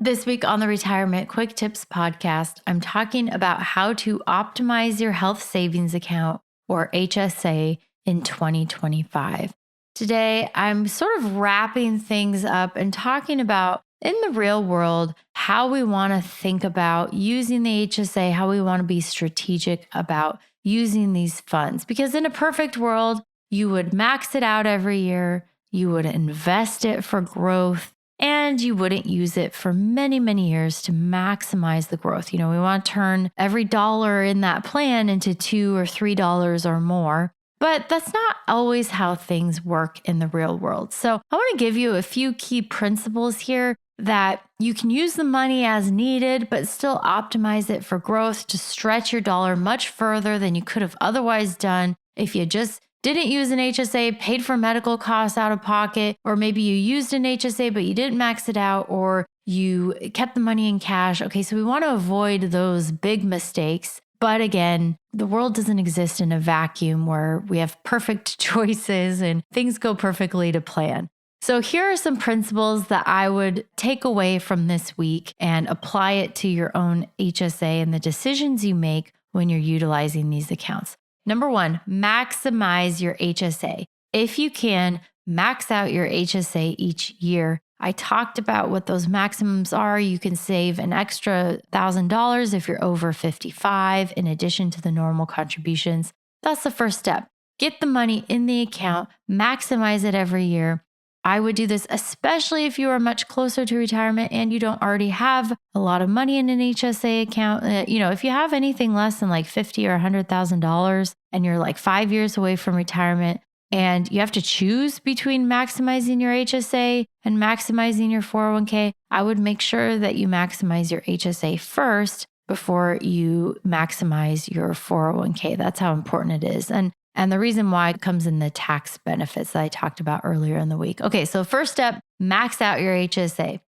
This week on the Retirement Quick Tips podcast, I'm talking about how to optimize your health savings account, or HSA, in 2025. Today, I'm sort of wrapping things up and talking about, in the real world, how we want to think about using the HSA, how we want to be strategic about using these funds. Because in a perfect world, you would max it out every year, you would invest it for growth, and you wouldn't use it for many, many years to maximize the growth. We want to turn every dollar in that plan into $2 or $3 or more. But that's not always how things work in the real world. So I want to give you a few key principles here that you can use the money as needed, but still optimize it for growth to stretch your dollar much further than you could have otherwise done if you just didn't use an HSA, paid for medical costs out of pocket, or maybe you used an HSA, but you didn't max it out, or you kept the money in cash. Okay, so we want to avoid those big mistakes. But again, the world doesn't exist in a vacuum where we have perfect choices and things go perfectly to plan. So here are some principles that I would take away from this week and apply it to your own HSA and the decisions you make when you're utilizing these accounts. Number one, maximize your HSA. If you can, max out your HSA each year. I talked about what those maximums are. You can save an extra $1,000 if you're over 55, in addition to the normal contributions. That's the first step. Get the money in the account, maximize it every year. I would do this especially if you are much closer to retirement and you don't already have a lot of money in an HSA account. If you have anything less than like $50,000 or $100,000 and you're like 5 years away from retirement and you have to choose between maximizing your HSA and maximizing your 401k, I would make sure that you maximize your HSA first before you maximize your 401k. That's how important it is. And the reason why comes in the tax benefits that I talked about earlier in the week. Okay, so first step, max out your HSA.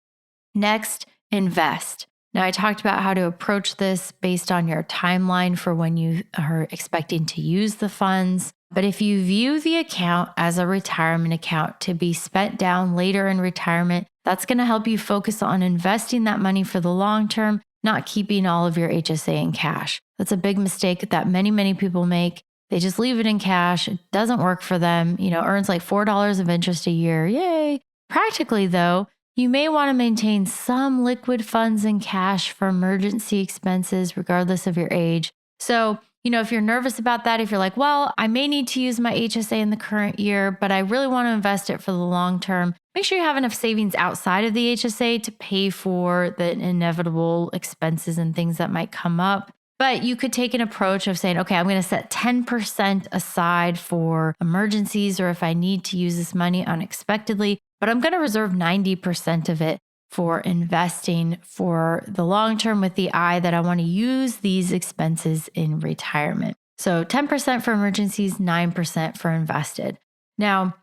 Next, invest. Now, I talked about how to approach this based on your timeline for when you are expecting to use the funds. But if you view the account as a retirement account to be spent down later in retirement, that's going to help you focus on investing that money for the long term, not keeping all of your HSA in cash. That's a big mistake that many, many people make. They just leave it in cash. It doesn't work for them. Earns like $4 of interest a year. Yay. Practically, though, you may want to maintain some liquid funds in cash for emergency expenses, regardless of your age. So, if you're nervous about that, if you're like, well, I may need to use my HSA in the current year, but I really want to invest it for the long term, make sure you have enough savings outside of the HSA to pay for the inevitable expenses and things that might come up. But you could take an approach of saying, okay, I'm going to set 10% aside for emergencies or if I need to use this money unexpectedly, but I'm going to reserve 90% of it for investing for the long term with the eye that I want to use these expenses in retirement. So 10% for emergencies, 9% for invested. Now,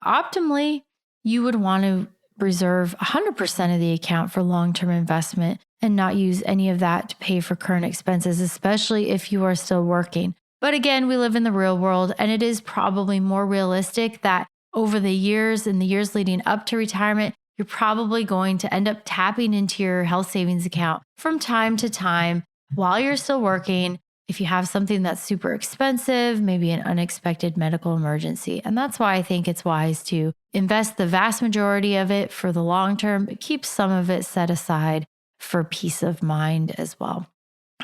optimally, you would want to reserve 100% of the account for long-term investment and not use any of that to pay for current expenses, especially if you are still working. But again, we live in the real world, and it is probably more realistic that over the years and the years leading up to retirement, you're probably going to end up tapping into your health savings account from time to time while you're still working. If you have something that's super expensive, maybe an unexpected medical emergency. And that's why I think it's wise to invest the vast majority of it for the long term, but keep some of it set aside for peace of mind as well.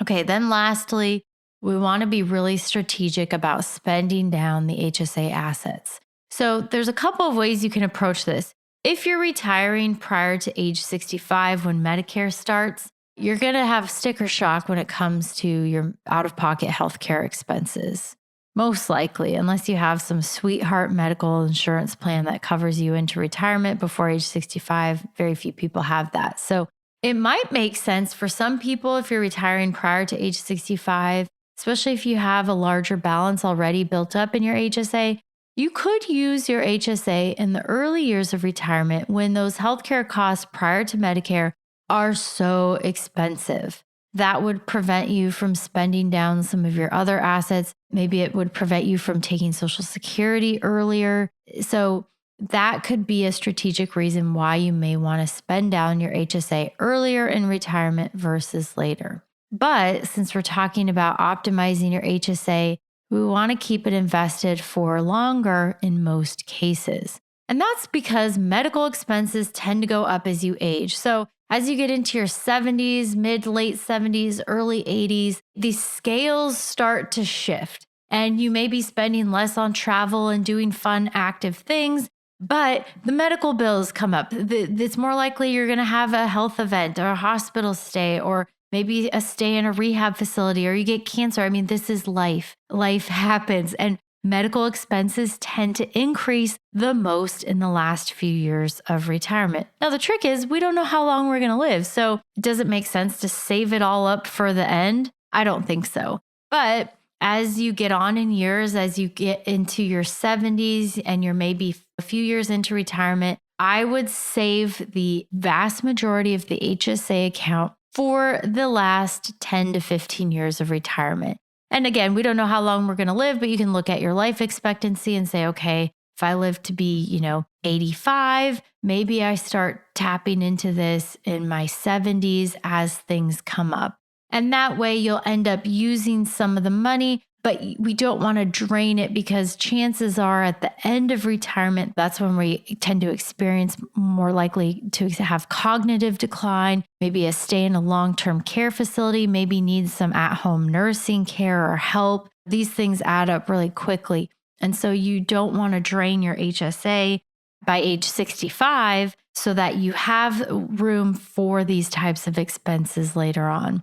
Okay, then lastly, we want to be really strategic about spending down the HSA assets. So there's a couple of ways you can approach this. If you're retiring prior to age 65 when Medicare starts, you're going to have sticker shock when it comes to your out-of-pocket healthcare expenses. Most likely, unless you have some sweetheart medical insurance plan that covers you into retirement before age 65, very few people have that. So it might make sense for some people if you're retiring prior to age 65, especially if you have a larger balance already built up in your HSA. You could use your HSA in the early years of retirement when those healthcare costs prior to Medicare are so expensive. That would prevent you from spending down some of your other assets. Maybe it would prevent you from taking Social Security earlier. So that could be a strategic reason why you may want to spend down your HSA earlier in retirement versus later. But since we're talking about optimizing your HSA, we want to keep it invested for longer in most cases. And that's because medical expenses tend to go up as you age. So as you get into your 70s, mid, late 70s, early 80s, these scales start to shift. And you may be spending less on travel and doing fun, active things, but the medical bills come up. It's more likely you're going to have a health event or a hospital stay, or maybe a stay in a rehab facility, or you get cancer. I mean, this is life. Life happens. And medical expenses tend to increase the most in the last few years of retirement. Now, the trick is we don't know how long we're going to live. So does it make sense to save it all up for the end? I don't think so. But as you get on in years, as you get into your 70s and you're maybe a few years into retirement, I would save the vast majority of the HSA account for the last 10 to 15 years of retirement. And again, we don't know how long we're going to live, but you can look at your life expectancy and say, okay, if I live to be, 85, maybe I start tapping into this in my 70s as things come up. And that way you'll end up using some of the money, but we don't want to drain it, because chances are at the end of retirement, that's when we tend to experience more likely to have cognitive decline, maybe a stay in a long-term care facility, maybe need some at-home nursing care or help. These things add up really quickly. And so you don't want to drain your HSA by age 65 so that you have room for these types of expenses later on.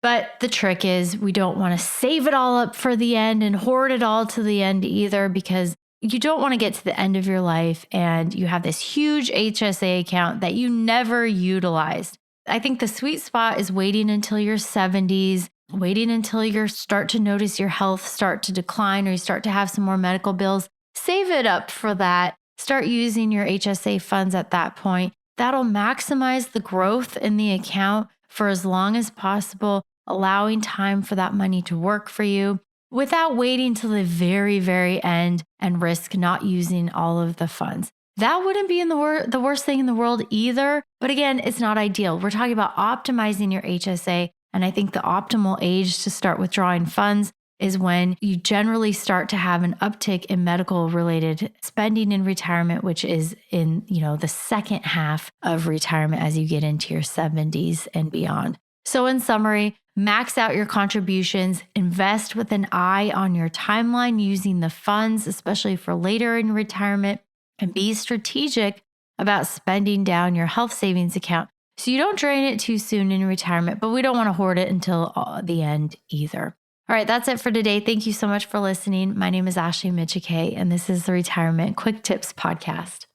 But the trick is we don't want to save it all up for the end and hoard it all to the end either, because you don't want to get to the end of your life and you have this huge HSA account that you never utilized. I think the sweet spot is waiting until your 70s, waiting until you start to notice your health start to decline or you start to have some more medical bills. Save it up for that. Start using your HSA funds at that point. That'll maximize the growth in the account for as long as possible, allowing time for that money to work for you without waiting till the very, very end and risk not using all of the funds. That wouldn't be the worst thing in the world either. But again, it's not ideal. We're talking about optimizing your HSA. And I think the optimal age to start withdrawing funds is when you generally start to have an uptick in medical related spending in retirement, which is in, the second half of retirement as you get into your 70s and beyond. So in summary, max out your contributions, invest with an eye on your timeline using the funds, especially for later in retirement, and be strategic about spending down your health savings account so you don't drain it too soon in retirement, but we don't want to hoard it until the end either. All right, that's it for today. Thank you so much for listening. My name is Ashley Michike, and this is the Retirement Quick Tips Podcast.